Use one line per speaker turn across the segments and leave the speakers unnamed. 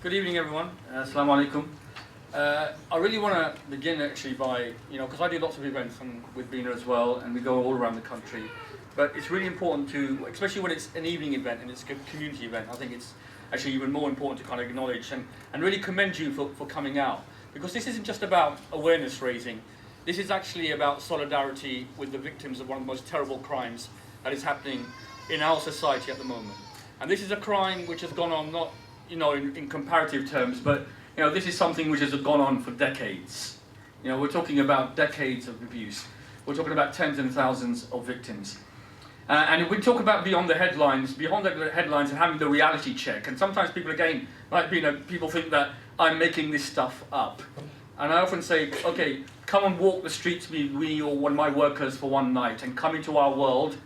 Good evening, everyone. Assalamu alaikum. I really want to begin actually by, because I do lots of events and with Bina as well, and we go all around the country. But it's really important to, especially when it's an evening event and it's a community event, I think it's actually even more important to kind of acknowledge and really commend you for coming out. Because this isn't just about awareness raising. This is actually about solidarity with the victims of one of the most terrible crimes that is happening in our society at the moment. And this is a crime which has gone on not, in comparative terms, but this is something which has gone on for decades. We're talking about decades of abuse. We're talking about tens and thousands of victims. And if we talk about beyond the headlines and having the reality check, and sometimes people again, people think that I'm making this stuff up. And I often say, okay, come and walk the streets with me or one of my workers for one night and come into our world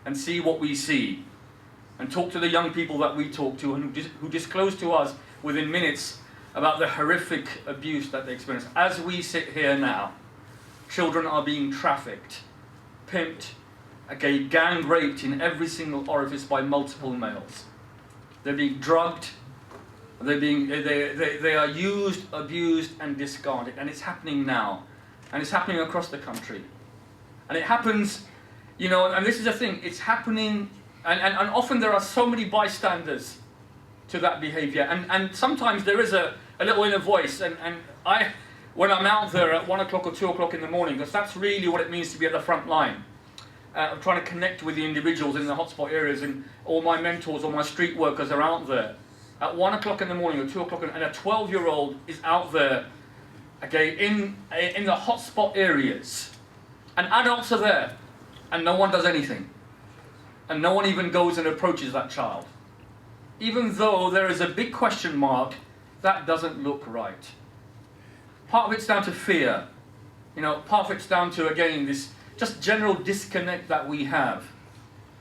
and see what we see. And talk to the young people that we talk to and who disclose to us within minutes about the horrific abuse that they experience. As we sit here now, children are being trafficked, pimped, gang raped in every single orifice by multiple males. They're being drugged, they are used, abused and discarded, and it's happening now. And it's happening across the country. And it happens, and this is the thing, it's happening. And often there are so many bystanders to that behaviour, and sometimes there is a little inner voice, and when I'm out there at 1 o'clock or 2 o'clock in the morning, because that's really what it means to be at the front line, I'm trying to connect with the individuals in the hotspot areas, and all my mentors, all my street workers are out there at 1 o'clock in the morning or 2 o'clock, and a 12-year-old is out there, in the hotspot areas, and adults are there, and no one does anything. And no one even goes and approaches that child. Even though there is a big question mark, that doesn't look right. Part of it's down to fear. Part of it's down to, again, this just general disconnect that we have.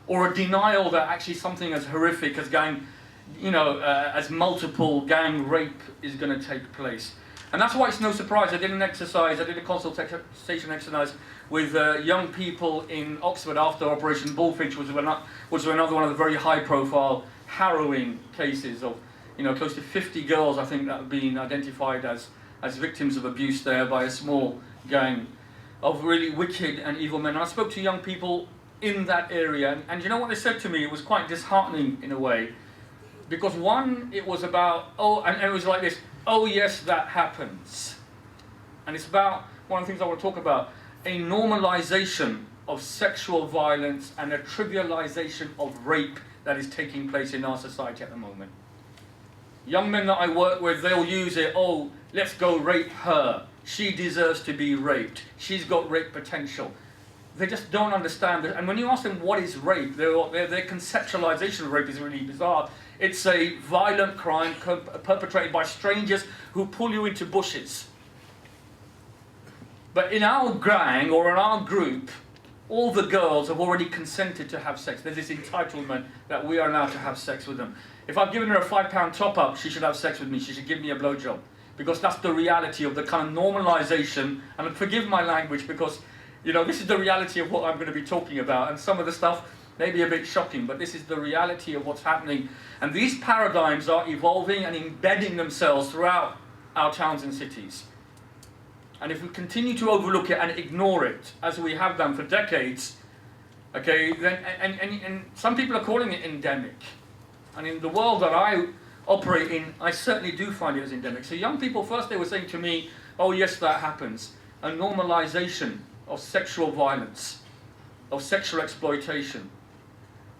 Or a denial that actually something as horrific as as multiple gang rape is going to take place. And that's why it's no surprise. I did a consultation exercise with young people in Oxford after Operation Bullfinch, which was another one of the very high-profile, harrowing cases of, close to 50 girls, I think, that have been identified as victims of abuse there by a small gang of really wicked and evil men. And I spoke to young people in that area, and you know what they said to me? It was quite disheartening in a way, because one, it was about, and it was like this, oh yes, that happens. And it's about, one of the things I want to talk about, a normalization of sexual violence and a trivialization of rape that is taking place in our society at the moment. Young men that I work with, they'll use it, let's go rape her. She deserves to be raped. She's got rape potential. They just don't understand it. And when you ask them what is rape, their conceptualization of rape is really bizarre. It's a violent crime perpetrated by strangers who pull you into bushes. But in our gang or in our group, all the girls have already consented to have sex. There's this entitlement that we are allowed to have sex with them. If I've given her a £5 top-up, she should have sex with me. She should give me a blowjob. Because that's the reality of the kind of normalization. And forgive my language, because this is the reality of what I'm going to be talking about. And some of the stuff may be a bit shocking, but this is the reality of what's happening. And these paradigms are evolving and embedding themselves throughout our towns and cities. And if we continue to overlook it and ignore it, as we have done for decades, then and some people are calling it endemic. And in the world that I operate in, I certainly do find it as endemic. So young people, first they were saying to me, oh yes, that happens. A normalization of sexual violence, of sexual exploitation.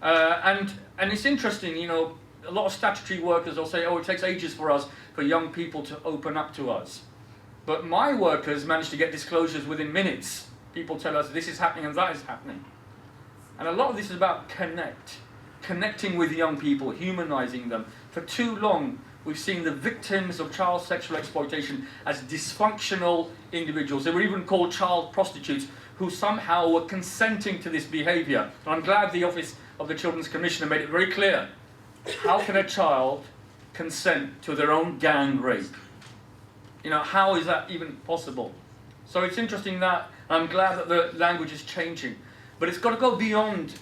And it's interesting, a lot of statutory workers will say, it takes ages for young people to open up to us. But my workers manage to get disclosures within minutes. People tell us this is happening and that is happening. And a lot of this is about connecting with young people, humanizing them. For too long, we've seen the victims of child sexual exploitation as dysfunctional individuals. They were even called child prostitutes who somehow were consenting to this behavior. And I'm glad the Office of the Children's Commissioner made it very clear. How can a child consent to their own gang rape? How is that even possible? So it's interesting that I'm glad that the language is changing. But it's got to go beyond,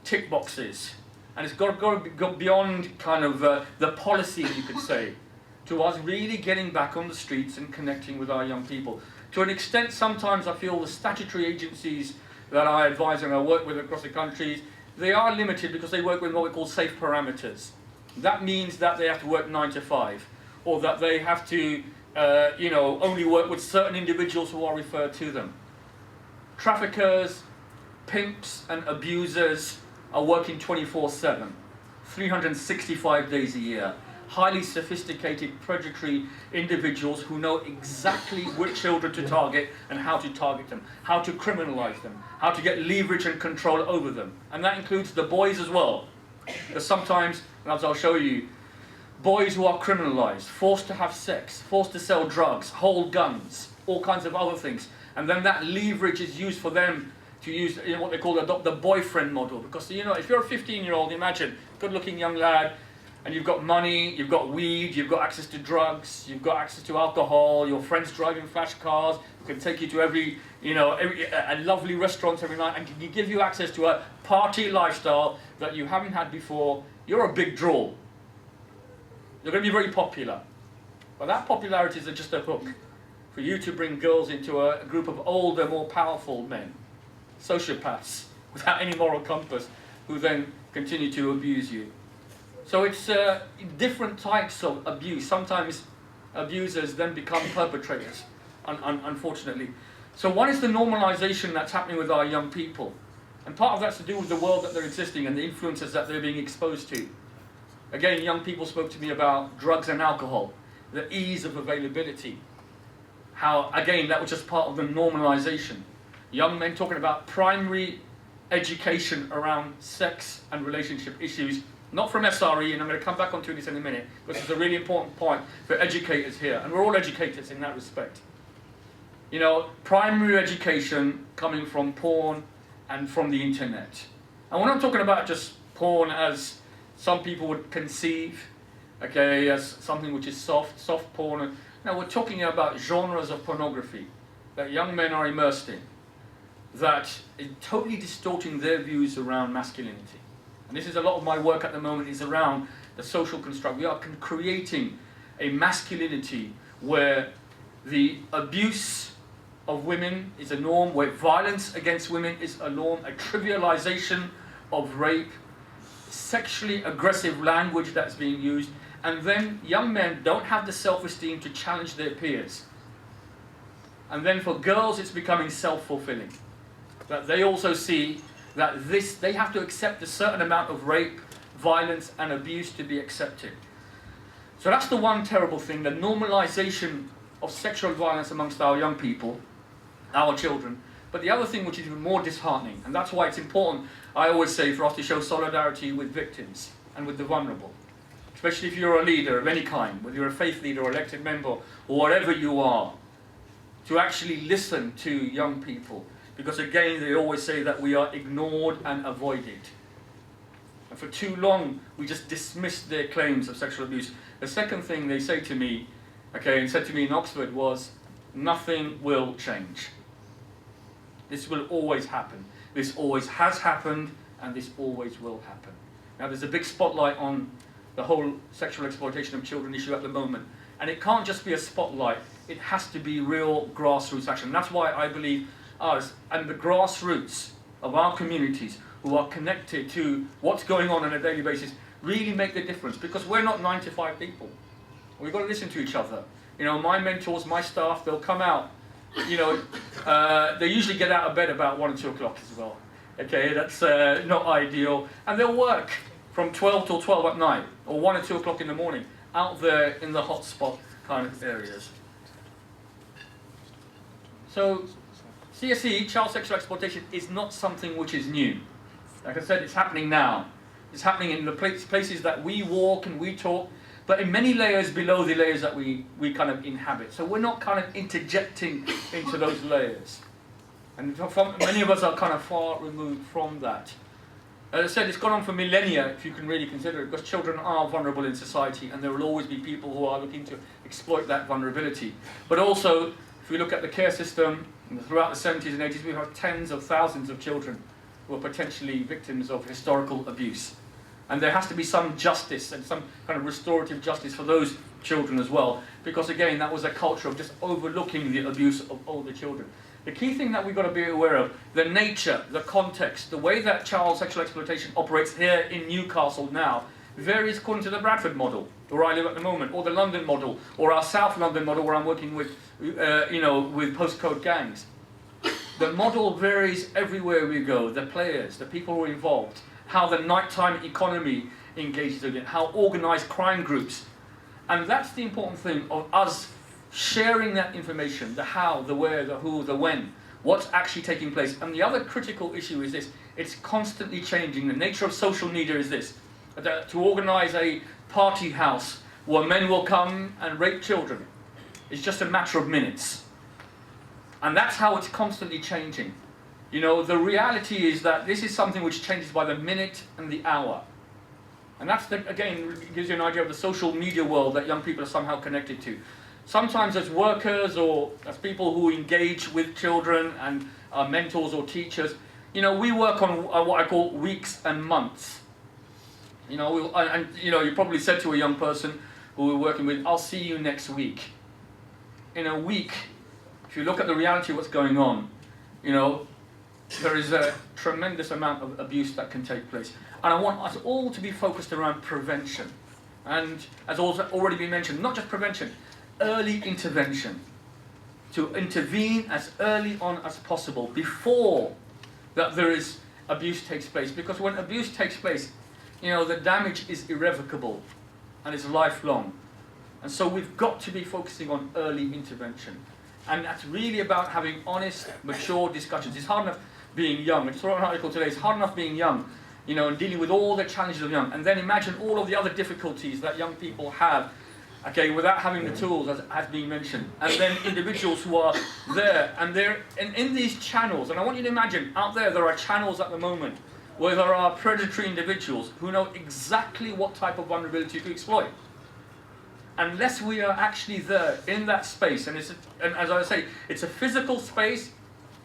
tick boxes. And it's got to go beyond kind of the policy, you could say. to us really getting back on the streets and connecting with our young people. To an extent, sometimes I feel the statutory agencies that I advise and I work with across the country, they are limited because they work with what we call safe parameters. That means that they have to work 9 to 5, or that they have to only work with certain individuals who are referred to them. Traffickers, pimps and abusers are working 24/7, 365 days a year. Highly sophisticated, predatory individuals who know exactly which children to target and how to target them, how to criminalize them, how to get leverage and control over them. And that includes the boys as well. Because sometimes, as I'll show you, boys who are criminalized, forced to have sex, forced to sell drugs, hold guns, all kinds of other things. And then that leverage is used for them to use what they call adopt the boyfriend model. Because, if you're a 15-year-old, imagine, good-looking young lad, and you've got money, you've got weed, you've got access to drugs, you've got access to alcohol, your friends driving flash cars, who can take you to every lovely restaurant every night, and can give you access to a party lifestyle that you haven't had before. You're a big draw. You're going to be very popular. But that popularity is just a hook for you to bring girls into a group of older, more powerful men, sociopaths, without any moral compass, who then continue to abuse you. So it's different types of abuse. Sometimes abusers then become perpetrators, unfortunately. So one is the normalization that's happening with our young people. And part of that's to do with the world that they're existing and the influences that they're being exposed to. Again, young people spoke to me about drugs and alcohol, the ease of availability. How, again, that was just part of the normalization. Young men talking about primary education around sex and relationship issues, not from SRE, and I'm going to come back onto this in a minute, because it's a really important point for educators here, and we're all educators in that respect. Primary education coming from porn and from the internet. And we're not talking about just porn as some people would conceive, okay, as something which is soft porn. No, we're talking about genres of pornography that young men are immersed in, that is totally distorting their views around masculinity. And this is a lot of my work at the moment is around the social construct. We are creating a masculinity where the abuse of women is a norm, where violence against women is a norm, a trivialization of rape, sexually aggressive language that's being used, and then young men don't have the self-esteem to challenge their peers. And then for girls it's becoming self-fulfilling. That they also see that they have to accept a certain amount of rape, violence and abuse to be accepted. So that's the one terrible thing, the normalization of sexual violence amongst our young people, our children. But the other thing which is even more disheartening, and that's why it's important, I always say, for us to show solidarity with victims and with the vulnerable. Especially if you're a leader of any kind, whether you're a faith leader or elected member or whatever you are, to actually listen to young people. Because again, they always say that we are ignored and avoided. And for too long, we just dismissed their claims of sexual abuse. The second thing they say to me, and said to me in Oxford was, nothing will change. This will always happen. This always has happened, and this always will happen. Now, there's a big spotlight on the whole sexual exploitation of children issue at the moment. And it can't just be a spotlight. It has to be real grassroots action. That's why I believe us and the grassroots of our communities who are connected to what's going on a daily basis really make the difference, because we're not 9 to 5 people. We've got to listen to each other. My mentors, my staff, they'll come out. They usually get out of bed about 1 or 2 o'clock as well. Okay, that's not ideal. And they'll work from 12 till 12 at night, or 1 or 2 o'clock in the morning, out there in the hotspot kind of areas. So, CSE, child sexual exploitation, is not something which is new. Like I said, it's happening now. It's happening in the places that we walk and we talk, but in many layers below the layers that we kind of inhabit. So we're not kind of interjecting into those layers. And many of us are kind of far removed from that. As I said, it's gone on for millennia, if you can really consider it, because children are vulnerable in society, and there will always be people who are looking to exploit that vulnerability. But also, if we look at the care system, throughout the 70s and 80s, we have tens of thousands of children who are potentially victims of historical abuse. And there has to be some justice and some kind of restorative justice for those children as well, because again, that was a culture of just overlooking the abuse of older children. The key thing that we've got to be aware of, the nature, the context, the way that child sexual exploitation operates here in Newcastle now, varies according to the Bradford model, where I live at the moment, or the London model, or our South London model, where I'm working with, with postcode gangs. The model varies everywhere we go, the players, the people who are involved, how the nighttime economy engages in it, how organised crime groups. And that's the important thing of us sharing that information, the how, the where, the who, the when, what's actually taking place. And the other critical issue is this, it's constantly changing. The nature of social media is this, that to organise a party house where men will come and rape children is just a matter of minutes. And that's how it's constantly changing. You know, the reality is that this is something which changes by the minute and the hour. And that's, again, gives you an idea of the social media world that young people are somehow connected to. Sometimes as workers or as people who engage with children and are mentors or teachers, you know, we work on what I call weeks and months. You know, you probably said to a young person who we're working with, I'll see you next week. In a week, if you look at the reality of what's going on, you know, there is a tremendous amount of abuse that can take place. And I want us all to be focused around prevention. And as also already been mentioned, not just prevention, early intervention. To intervene as early on as possible before that there is abuse takes place. Because when abuse takes place, you know, the damage is irrevocable and it's lifelong. And so we've got to be focusing on early intervention. And that's really about having honest, mature discussions. It's hard enough being young. I just wrote an article today, it's hard enough being young, you know, and dealing with all the challenges of young. And then imagine all of the other difficulties that young people have, okay, without having the tools, as has been mentioned. And then individuals who are there, and they're in these channels. And I want you to imagine, out there are channels at the moment where there are predatory individuals who know exactly what type of vulnerability to exploit. Unless we are actually there in that space, and as I say, it's a physical space,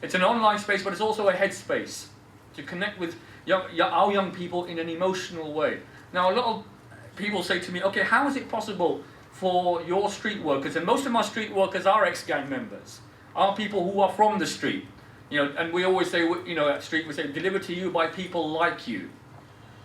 it's an online space, but it's also a head space to connect with our young people in an emotional way. Now, a lot of people say to me, okay, how is it possible for your street workers, and most of my street workers are ex-gang members, are people who are from the street, you know, and we always say, you know, at street we say, delivered to you by people like you,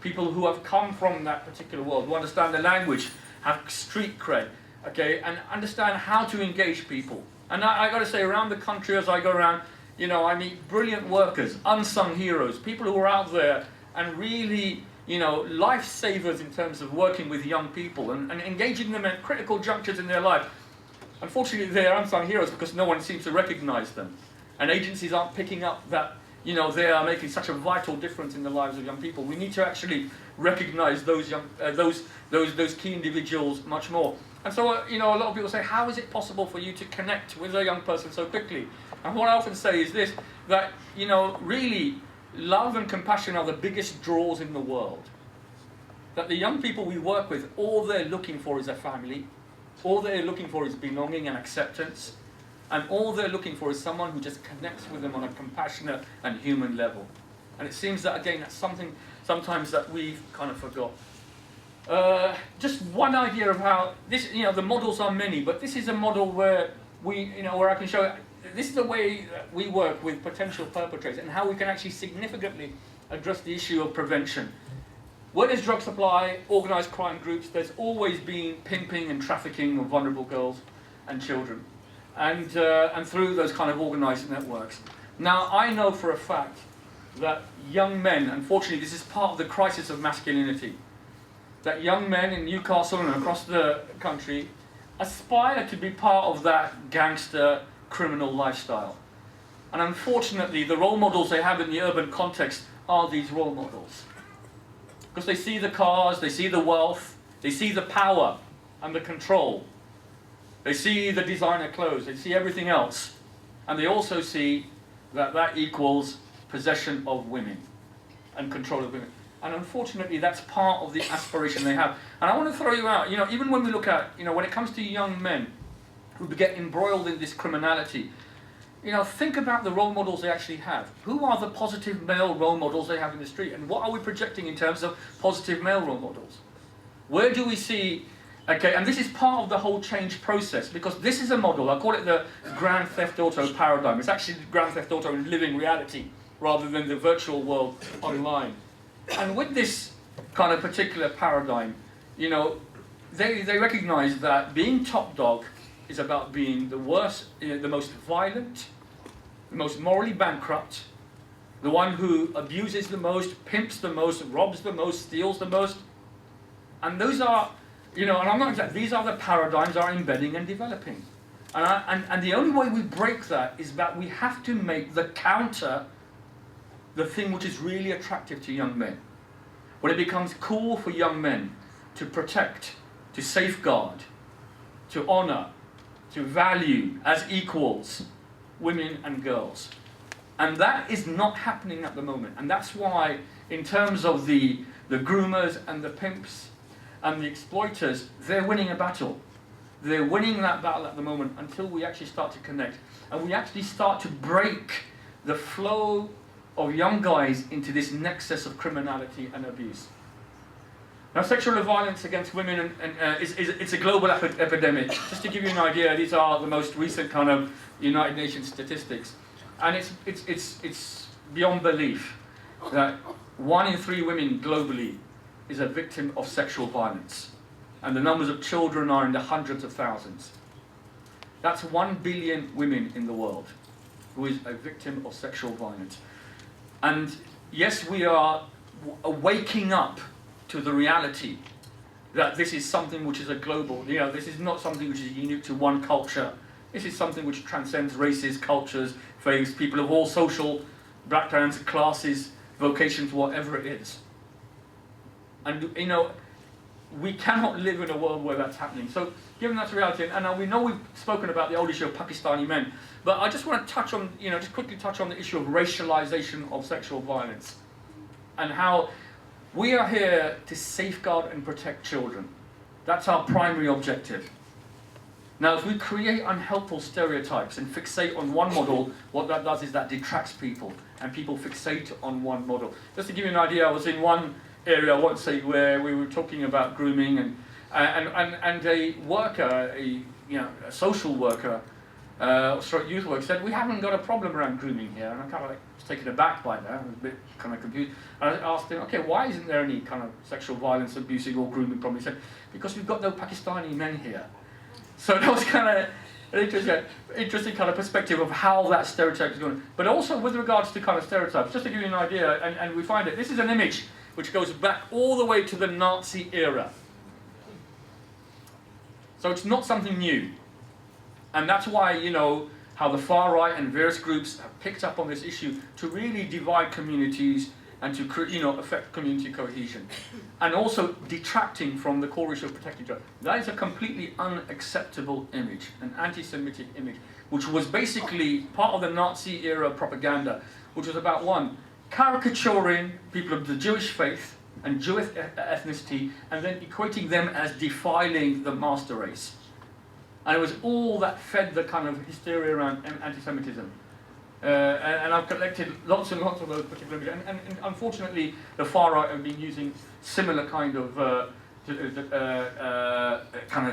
people who have come from that particular world, who understand the language, have street cred, okay, and understand how to engage people. And I got to say, around the country as I go around, you know, I meet brilliant workers, unsung heroes, people who are out there and really, you know, lifesavers in terms of working with young people and engaging them at critical junctures in their life. Unfortunately, they're unsung heroes because no one seems to recognize them. And agencies aren't picking up that, you know, they are making such a vital difference in the lives of young people. We need to actually recognize those young, those key individuals much more. And so, you know, a lot of people say, how is it possible for you to connect with a young person so quickly? And what I often say is this, that, you know, really, love and compassion are the biggest draws in the world. That the young people we work with, all they're looking for is a family. All they're looking for is belonging and acceptance. And all they're looking for is someone who just connects with them on a compassionate and human level. And it seems that, again, that's something sometimes that we've kind of forgot. Just one idea of how this, you know, the models are many, but this is a model where we, you know, where I can show, this is the way that we work with potential perpetrators and how we can actually significantly address the issue of prevention. Where there's drug supply, organised crime groups, there's always been pimping and trafficking of vulnerable girls and children. And through those kind of organised networks. Now, I know for a fact that young men, unfortunately this is part of the crisis of masculinity, that young men in Newcastle and across the country aspire to be part of that gangster criminal lifestyle. And unfortunately, the role models they have in the urban context are these role models. Because they see the cars, they see the wealth, they see the power and the control. They see the designer clothes, they see everything else. And they also see that that equals possession of women and control of women. And unfortunately, that's part of the aspiration they have. And I want to throw you out, you know, even when we look at, you know, when it comes to young men who get embroiled in this criminality, you know, think about the role models they actually have. Who are the positive male role models they have in the street? And what are we projecting in terms of positive male role models? Where do we see, okay, and this is part of the whole change process, because this is a model, I call it the Grand Theft Auto paradigm. It's actually Grand Theft Auto in living reality, rather than the virtual world online. And with this kind of particular paradigm, you know, they recognize that being top dog is about being the worst, the most violent, the most morally bankrupt, the one who abuses the most, pimps the most, robs the most, steals the most. And those are, you know, and I'm not exactly, these are the paradigms are embedding and developing. And the only way we break that is that we have to make the counter the thing which is really attractive to young men. When it becomes cool for young men to protect, to safeguard, to honor, to value as equals women and girls. And that is not happening at the moment. And that's why, in terms of the groomers and the pimps and the exploiters, they're winning a battle. They're winning that battle at the moment until we actually start to connect. And we actually start to break the flow of young guys into this nexus of criminality and abuse. Now, sexual violence against women it's a global epidemic. Just to give you an idea, these are the most recent kind of United Nations statistics, and it's beyond belief that 1 in 3 women globally is a victim of sexual violence, and the numbers of children are in the hundreds of thousands. That's 1 billion women in the world who is a victim of sexual violence. And yes, we are waking up to the reality that this is something which is a global, you know, this is not something which is unique to one culture. This is something which transcends races, cultures, faiths, people of all social backgrounds, classes, vocations, whatever it is. And, you know, we cannot live in a world where that's happening. So, given that's reality, and now we know we've spoken about the old issue of Pakistani men, but I just want to touch on, you know, just quickly touch on the issue of racialization of sexual violence, and how we are here to safeguard and protect children. That's our primary objective. Now, if we create unhelpful stereotypes and fixate on one model, what that does is that detracts people, and people fixate on one model. Just to give you an idea, I was in one area, I won't say where, we were talking about grooming, and a worker, a social worker, youth worker, said, we haven't got a problem around grooming here. And I'm kind of like taken aback by that. I was a bit kind of confused. And I asked him, okay, why isn't there any kind of sexual violence, abusing or grooming problem? He said, because we've got no Pakistani men here. So that was kind of an interesting kind of perspective of how that stereotype is going. But also with regards to kind of stereotypes, just to give you an idea, and we find it, this is an image which goes back all the way to the Nazi era. So it's not something new. And that's why, you know, how the far right and various groups have picked up on this issue to really divide communities and to, you know, affect community cohesion. And also detracting from the core issue of protecting each other. That is a completely unacceptable image, an anti-Semitic image, which was basically part of the Nazi era propaganda, which was about, one, caricaturing people of the Jewish faith and Jewish ethnicity, and then equating them as defiling the master race. And it was all that fed the kind of hysteria around anti-Semitism. And I've collected lots and lots of those particular images. And unfortunately, the far right have been using similar kind of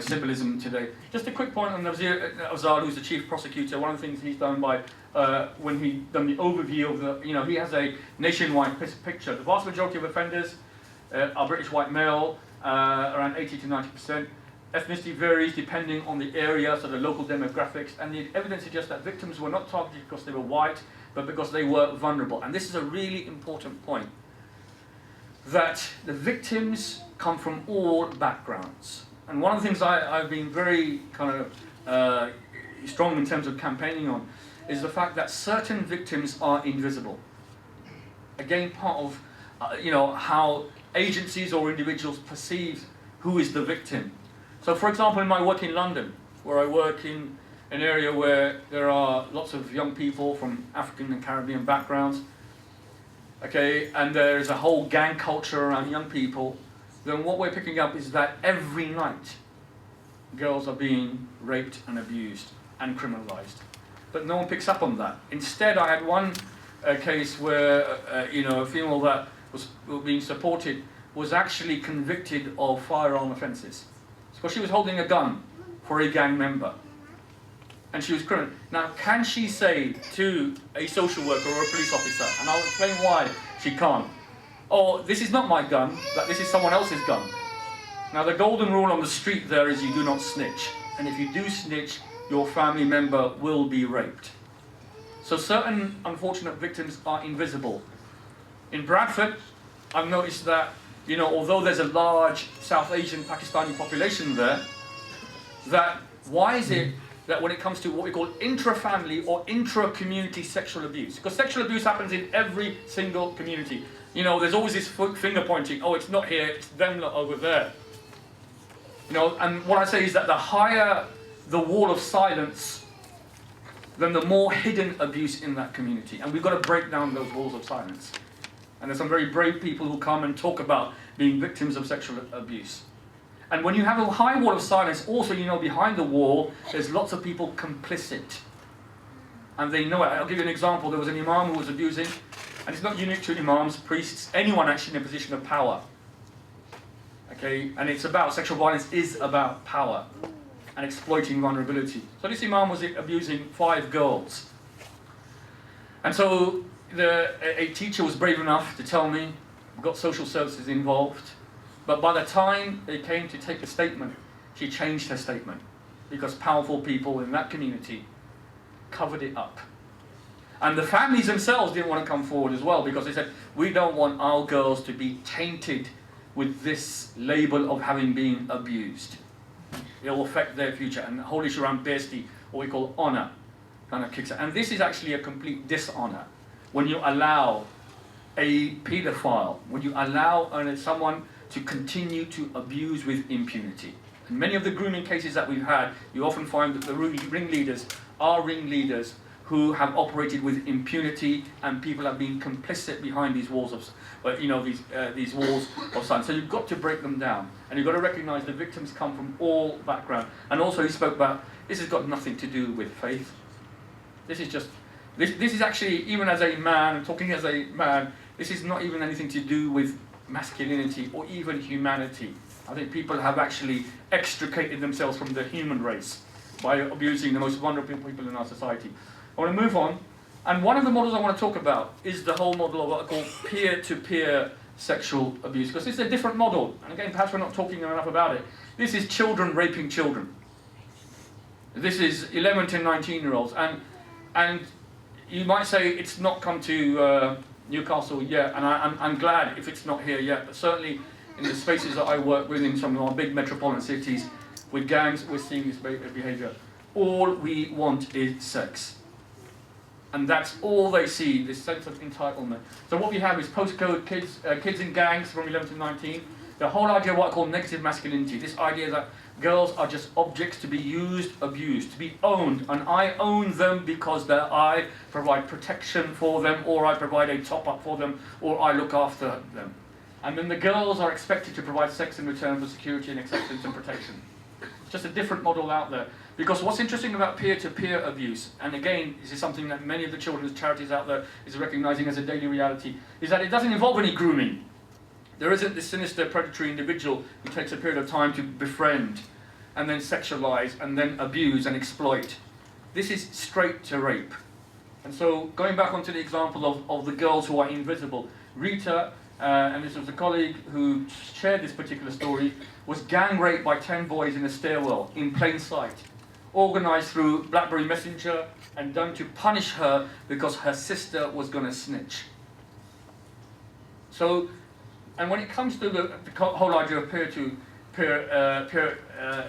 symbolism today. Just a quick point on Azad, who's the chief prosecutor. One of the things he's done by when he done the overview of the, you know, he has a nationwide picture. The vast majority of offenders are British white male, around 80 to 90%. Ethnicity varies depending on the area, so the local demographics, and the evidence suggests that victims were not targeted because they were white, but because they were vulnerable. And this is a really important point, that the victims come from all backgrounds. And one of the things I've been very kind of strong in terms of campaigning on is the fact that certain victims are invisible. Again, part of how agencies or individuals perceive who is the victim. So, for example, in my work in London, where I work in an area where there are lots of young people from African and Caribbean backgrounds, okay, and there is a whole gang culture around young people, then what we're picking up is that every night girls are being raped and abused and criminalized. but no one picks up on that. Instead, I had one case where a female that was being supported was actually convicted of firearm offences because she was holding a gun for a gang member, and she was criminal. Now, can she say to a social worker or a police officer, and I'll explain why she can't, "Oh, this is not my gun, but this is someone else's gun"? Now, the golden rule on the street there is you do not snitch, and if you do snitch, your family member will be raped. So certain unfortunate victims are invisible. In Bradford, I've noticed that, although there's a large South Asian Pakistani population there, that why is it that when it comes to what we call intra-family or intra-community sexual abuse, because sexual abuse happens in every single community. There's always this finger pointing, oh, it's not here, it's them lot over there. And what I say is that the higher the wall of silence, then the more hidden abuse in that community. And we've got to break down those walls of silence. And there's some very brave people who come and talk about being victims of sexual abuse. And when you have a high wall of silence, also, behind the wall, there's lots of people complicit. And they know it. I'll give you an example. There was an imam who was abusing, and it's not unique to imams, priests, anyone actually in a position of power. Okay? And it's about, sexual violence is about power and exploiting vulnerability. So this imam was abusing 5 girls. And so a teacher was brave enough to tell me, got social services involved, but by the time they came to take a statement, she changed her statement because powerful people in that community covered it up. And the families themselves didn't want to come forward as well because they said, we don't want our girls to be tainted with this label of having been abused. It will affect their future. And the whole issue around bestie, what we call honour, kind of kicks it. And this is actually a complete dishonour. When you allow a paedophile, when you allow someone to continue to abuse with impunity. In many of the grooming cases that we've had, you often find that the ringleaders are ringleaders who have operated with impunity, and people have been complicit behind these walls of, these walls of silence. So you've got to break them down, and you've got to recognise the victims come from all backgrounds. And also, he spoke about this has got nothing to do with faith. This is just this is actually, even as a man, talking as a man, this is not even anything to do with masculinity or even humanity. I think people have actually extricated themselves from the human race by abusing the most vulnerable people in our society. I want to move on, and one of the models I want to talk about is the whole model of what I call peer-to-peer sexual abuse, because this is a different model, and again, perhaps we're not talking enough about it. This is children raping children. This is 11 to 19-year-olds, and you might say it's not come to Newcastle yet, and I'm glad if it's not here yet, but certainly in the spaces that I work with in some of our big metropolitan cities, with gangs, we're seeing this behaviour. All we want is sex. And that's all they see, this sense of entitlement. So what we have is postcode kids in gangs from 11 to 19. The whole idea of what I call negative masculinity, this idea that girls are just objects to be used, abused, to be owned. And I own them because I provide protection for them, or I provide a top-up for them, or I look after them. And then the girls are expected to provide sex in return for security and acceptance and protection. Just a different model out there. Because what's interesting about peer-to-peer abuse, and again, this is something that many of the children's charities out there is recognising as a daily reality, is that it doesn't involve any grooming. There isn't this sinister predatory individual who takes a period of time to befriend, and then sexualise, and then abuse and exploit. This is straight to rape. And so, going back onto the example of the girls who are invisible, Rita, and this was a colleague who shared this particular story, was gang raped by 10 boys in a stairwell in plain sight, organised through BlackBerry Messenger and done to punish her because her sister was going to snitch. So, and when it comes to the whole idea of peer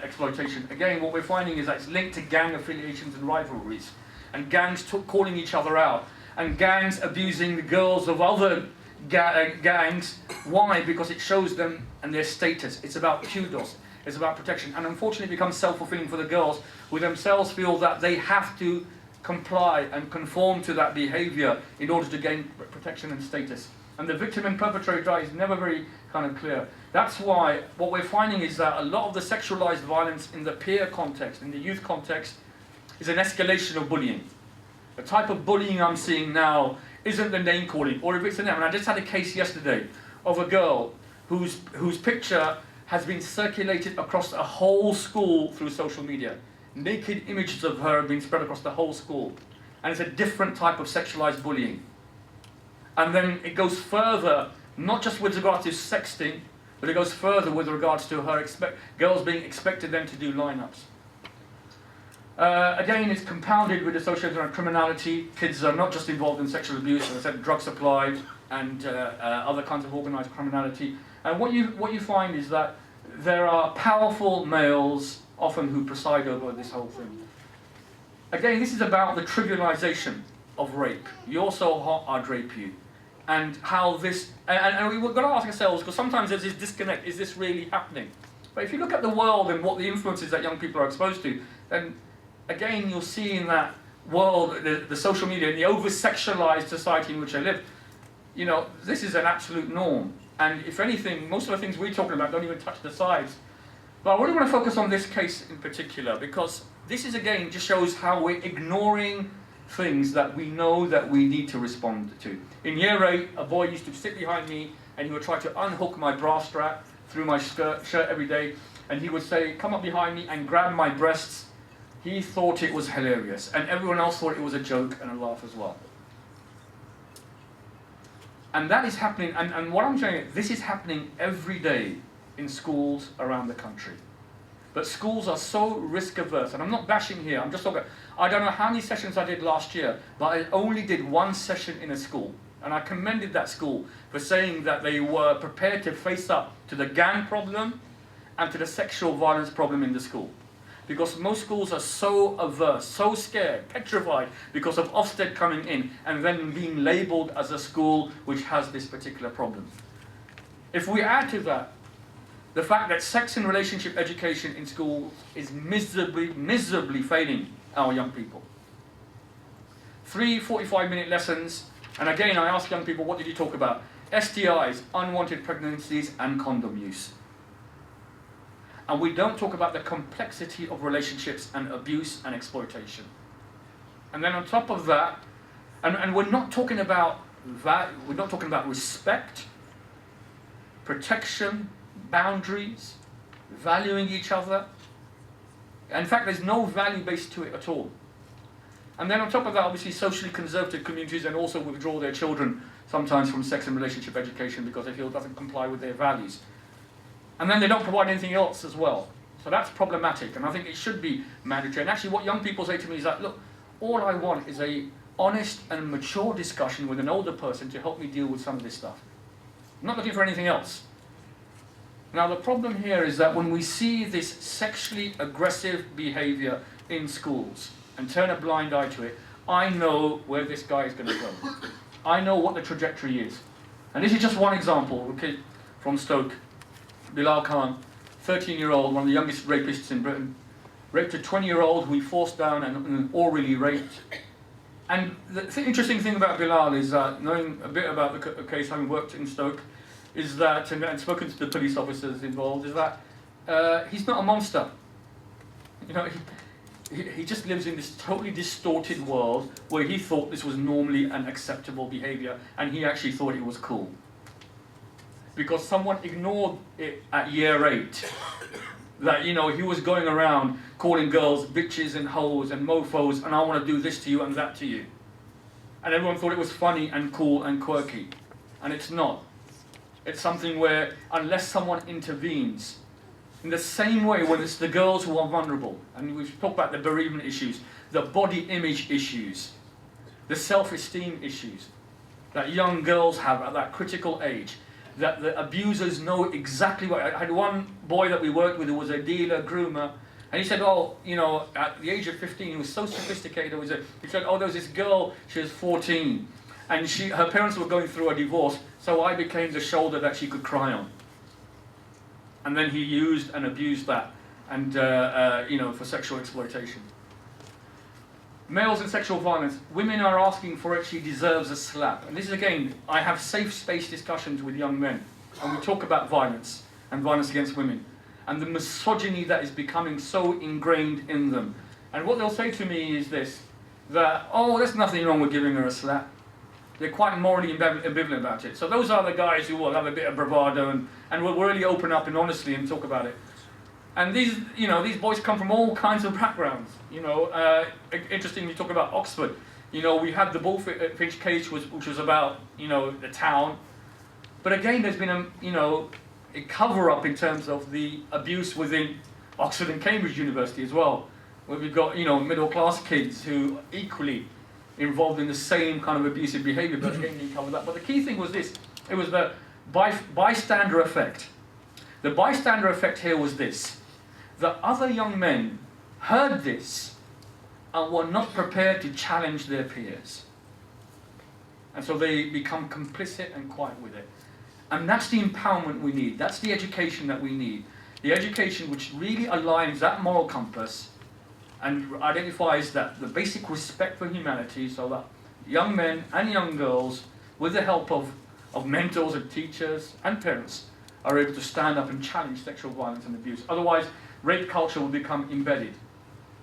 exploitation, again, what we're finding is that it's linked to gang affiliations and rivalries, and gangs calling each other out, and gangs abusing the girls of other gangs. Why? Because it shows them and their status. It's about kudos. It's about protection. And unfortunately it becomes self-fulfilling for the girls, who themselves feel that they have to comply and conform to that behaviour in order to gain protection and status. And the victim and perpetrator is never very kind of clear. That's why what we're finding is that a lot of the sexualised violence in the peer context, in the youth context, is an escalation of bullying. The type of bullying I'm seeing now isn't the name calling, or if it's a name. And I just had a case yesterday of a girl whose picture has been circulated across a whole school through social media. Naked images of her have been spread across the whole school. And it's a different type of sexualized bullying. And then it goes further, not just with regard to sexting, but it goes further with regards to her girls being expected then to do lineups. Again, it's compounded with associated around criminality. Kids are not just involved in sexual abuse, as I said, drug supply and other kinds of organised criminality. And what you find is that there are powerful males often who preside over this whole thing. Again, this is about the trivialization of rape. You're so hot, I'd rape you. And how this, and we've got to ask ourselves, because sometimes there's this disconnect, is this really happening? But if you look at the world and what the influences that young people are exposed to, then again, you'll see in that world, the social media, and the over-sexualized society in which they live, you know, this is an absolute norm. And if anything, most of the things we're talking about don't even touch the sides. But I really want to focus on this case in particular, because this is, again, just shows how we're ignoring things that we know that we need to respond to. In year 8, a boy used to sit behind me, and he would try to unhook my bra strap through my shirt every day, and he would say, come up behind me and grab my breasts. He thought it was hilarious, and everyone else thought it was a joke and a laugh as well. And that is happening, and what I'm saying, this is happening every day in schools around the country. But schools are so risk averse, and I'm not bashing here, I'm just talking, I don't know how many sessions I did last year, but I only did one session in a school. And I commended that school for saying that they were prepared to face up to the gang problem and to the sexual violence problem in the school. Because most schools are so averse, so scared, petrified because of Ofsted coming in and then being labelled as a school which has this particular problem. If we add to that the fact that sex and relationship education in schools is miserably failing our young people. 3 45-minute lessons, and again I ask young people, what did you talk about? STIs, unwanted pregnancies, and condom use. And we don't talk about the complexity of relationships and abuse and exploitation. And then on top of that, and we're not talking about that, we're not talking about respect, protection, boundaries, valuing each other. In fact, there's no value base to it at all. And then on top of that, obviously socially conservative communities and also withdraw their children sometimes from sex and relationship education because they feel it doesn't comply with their values. And then they don't provide anything else as well. So that's problematic, and I think it should be mandatory. And actually what young people say to me is that, look, all I want is a honest and mature discussion with an older person to help me deal with some of this stuff. I'm not looking for anything else. Now the problem here is that when we see this sexually aggressive behavior in schools and turn a blind eye to it, I know where this guy is going to go. I know what the trajectory is. And this is just one example, okay, from Stoke. Bilal Khan, 13-year-old, one of the youngest rapists in Britain, raped a 20-year-old who he forced down and orally raped. And the interesting thing about Bilal is that, knowing a bit about the case, having worked in Stoke, is that, and spoken to the police officers involved, is that he's not a monster. You know, he just lives in this totally distorted world where he thought this was normally an acceptable behavior, and he actually thought it was cool. Because someone ignored it at year 8. That, you know, he was going around calling girls bitches and hoes and mofos, and I want to do this to you and that to you. And everyone thought it was funny and cool and quirky. And it's not. It's something where, unless someone intervenes, in the same way when it's the girls who are vulnerable, and we've talked about the bereavement issues, the body image issues, the self-esteem issues that young girls have at that critical age, that the abusers know exactly what. I had one boy that we worked with who was a dealer, groomer, and he said, oh, you know, at the age of 15, he was so sophisticated. He said, oh, there was this girl, she was 14, and her parents were going through a divorce, so I became the shoulder that she could cry on. And then he used and abused that, and you know, for sexual exploitation. Males and sexual violence. Women are asking for it, she deserves a slap. And this is, again, I have safe space discussions with young men, and we talk about violence and violence against women, and the misogyny that is becoming so ingrained in them. And what they'll say to me is this, that, oh, there's nothing wrong with giving her a slap. They're quite morally ambivalent about it. So those are the guys who will have a bit of bravado and will really open up and honestly and talk about it. And these, you know, these boys come from all kinds of backgrounds. You know, interesting, you talk about Oxford. You know, we had the Bullfinch case, which was about, you know, the town. But again, there's been a cover-up in terms of the abuse within Oxford and Cambridge University as well, where we've got, you know, middle-class kids who equally involved in the same kind of abusive behaviour, but again, didn't cover that. But the key thing was this: it was the bystander effect. The bystander effect here was this: that other young men heard this and were not prepared to challenge their peers. And so they become complicit and quiet with it. And that's the empowerment we need. That's the education that we need. The education which really aligns that moral compass and identifies that the basic respect for humanity, so that young men and young girls, with the help of mentors and teachers and parents, are able to stand up and challenge sexual violence and abuse. Otherwise, rape culture will become embedded.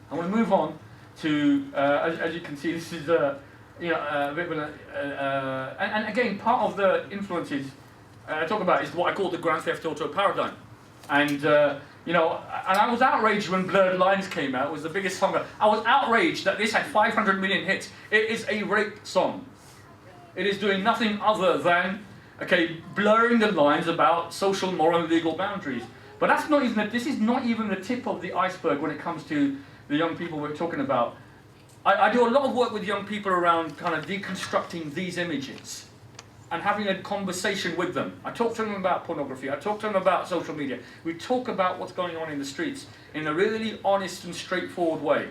I want to move on to, as you can see, this is a bit of and again, part of the influences I talk about is what I call the Grand Theft Auto paradigm. And you know, and I was outraged when Blurred Lines came out. It was the biggest song. I was outraged that this had 500 million hits. It is a rape song. It is doing nothing other than, okay, blurring the lines about social, moral, and legal boundaries. But that's not even. This is not even the tip of the iceberg when it comes to the young people we're talking about. I do a lot of work with young people around kind of deconstructing these images and having a conversation with them. I talk to them about pornography. I talk to them about social media. We talk about what's going on in the streets in a really honest and straightforward way.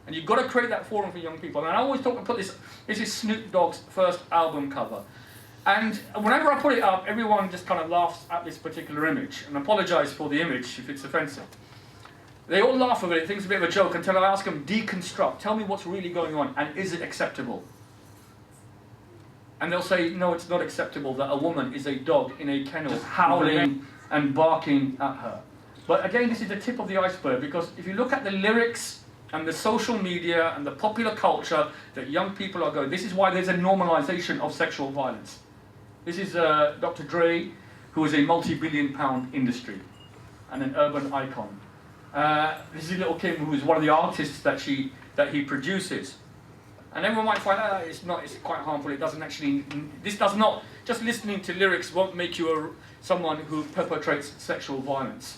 And you've got to create that forum for young people. And I always talk and put this is Snoop Dogg's first album cover. And whenever I put it up, everyone just kind of laughs at this particular image. And I apologise for the image if it's offensive. They all laugh at it, think it's a bit of a joke, until I ask them, deconstruct, tell me what's really going on, and is it acceptable? And they'll say, no, it's not acceptable that a woman is a dog in a kennel, howling and barking at her. But again, this is the tip of the iceberg, because if you look at the lyrics and the social media and the popular culture that young people are going, this is why there's a normalization of sexual violence. This is Dr. Dre, who is a multi-billion-pound industry and an urban icon. This is Little Kim, who is one of the artists that he produces. And everyone might find out it's quite harmful. It doesn't actually, this does not, just listening to lyrics won't make you someone who perpetrates sexual violence.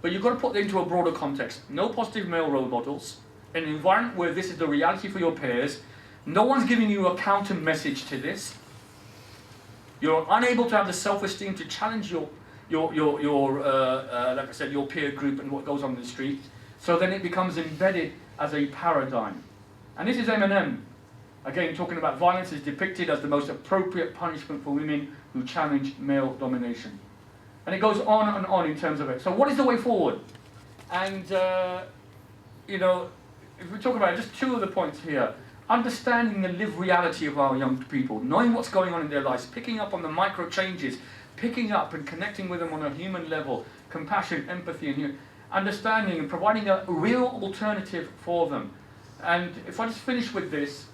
But you've got to put it into a broader context. No positive male role models, an environment where this is the reality for your peers. No one's giving you a counter message to this. You're unable to have the self-esteem to challenge your like I said, your peer group and what goes on in the street. So then it becomes embedded as a paradigm. And this is Eminem, again talking about violence is depicted as the most appropriate punishment for women who challenge male domination. And it goes on and on in terms of it. So what is the way forward? And, you know, if we talk about just two of the points here, understanding the lived reality of our young people, knowing what's going on in their lives, picking up on the micro changes, picking up and connecting with them on a human level, compassion, empathy, and understanding and providing a real alternative for them. And if I just finish with this,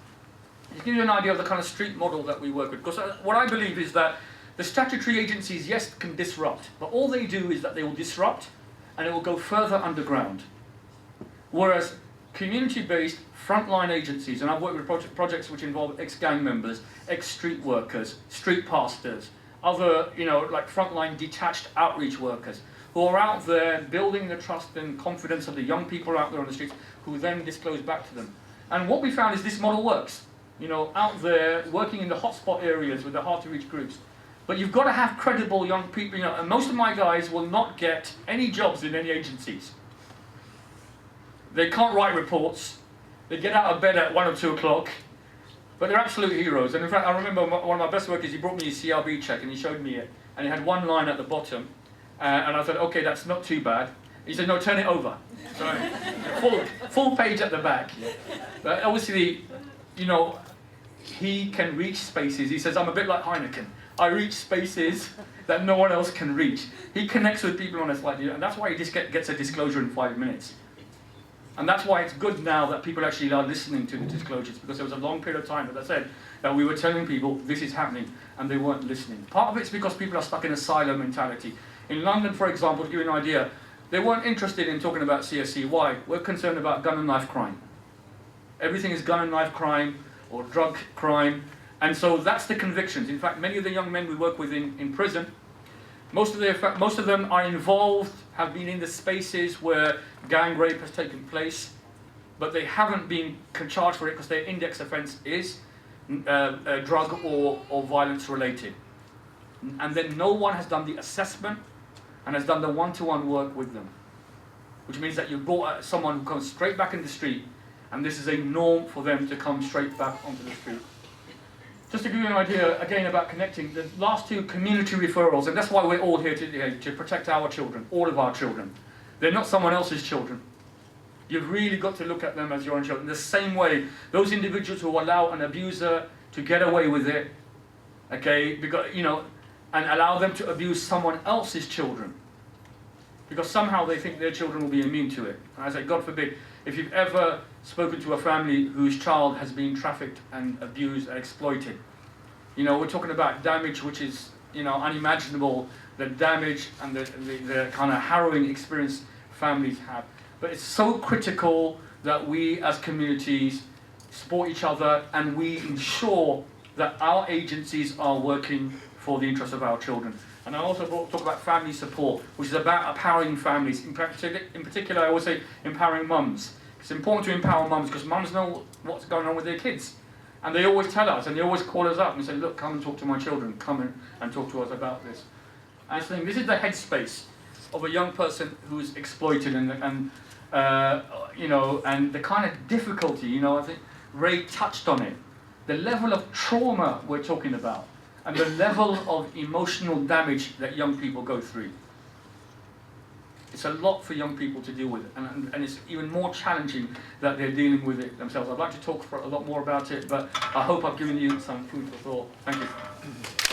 to give you an idea of the kind of street model that we work with, because what I believe is that the statutory agencies, yes, can disrupt, but all they do is that they will disrupt and it will go further underground. Whereas community-based frontline agencies, and I've worked with projects which involve ex-gang members, ex-street workers, street pastors, other, you know, like frontline detached outreach workers who are out there building the trust and confidence of the young people out there on the streets who then disclose back to them. And what we found is this model works. You know, out there working in the hotspot areas with the hard-to-reach groups. But you've got to have credible young people, you know, and most of my guys will not get any jobs in any agencies. They can't write reports. They get out of bed at 1 or 2 o'clock. But they're absolute heroes. And in fact, I remember one of my best workers, he brought me his CRB check and he showed me it. And it had one line at the bottom. And I said, okay, that's not too bad. He said, no, turn it over. So, full page at the back. But obviously, you know, he can reach spaces. He says, I'm a bit like Heineken. I reach spaces that no one else can reach. He connects with people on a slightly, and that's why he just gets a disclosure in 5 minutes. And that's why it's good now that people actually are listening to the disclosures, because there was a long period of time, as I said, that we were telling people this is happening and they weren't listening. Part of it's because people are stuck in a silo mentality. In London, for example, to give you an idea, they weren't interested in talking about CSC. Why? We're concerned about gun and knife crime. Everything is gun and knife crime or drug crime. And so that's the convictions. In fact, many of the young men we work with in prison, most of them are involved, have been in the spaces where gang rape has taken place, but they haven't been charged for it because their index offence is drug or violence related. And then no one has done the assessment and has done the one-to-one work with them, which means that you brought someone who comes straight back in the street, and this is a norm for them to come straight back onto the street. Just to give you an idea, again, about connecting, the last two community referrals, and that's why we're all here today, to protect our children, all of our children. They're not someone else's children. You've really got to look at them as your own children. The same way, those individuals who allow an abuser to get away with it, okay, because, you know, and allow them to abuse someone else's children, because somehow they think their children will be immune to it. And I say, God forbid, if you've ever spoken to a family whose child has been trafficked and abused and exploited, you know, we're talking about damage which is, you know, unimaginable, the damage and the kind of harrowing experience families have. But it's so critical that we as communities support each other and we ensure that our agencies are working for the interests of our children. And I also talk about family support, which is about empowering families. In particular, I always say empowering mums. It's important to empower mums because mums know what's going on with their kids. And they always tell us, and they always call us up and say, look, come and talk to my children, come in and talk to us about this. And I think this is the headspace of a young person who's exploited and you know, and the kind of difficulty, you know, I think Ray touched on it. The level of trauma we're talking about, and the level of emotional damage that young people go through. It's a lot for young people to deal with, and it's even more challenging that they're dealing with it themselves. I'd like to talk for a lot more about it, but I hope I've given you some food for thought. Thank you.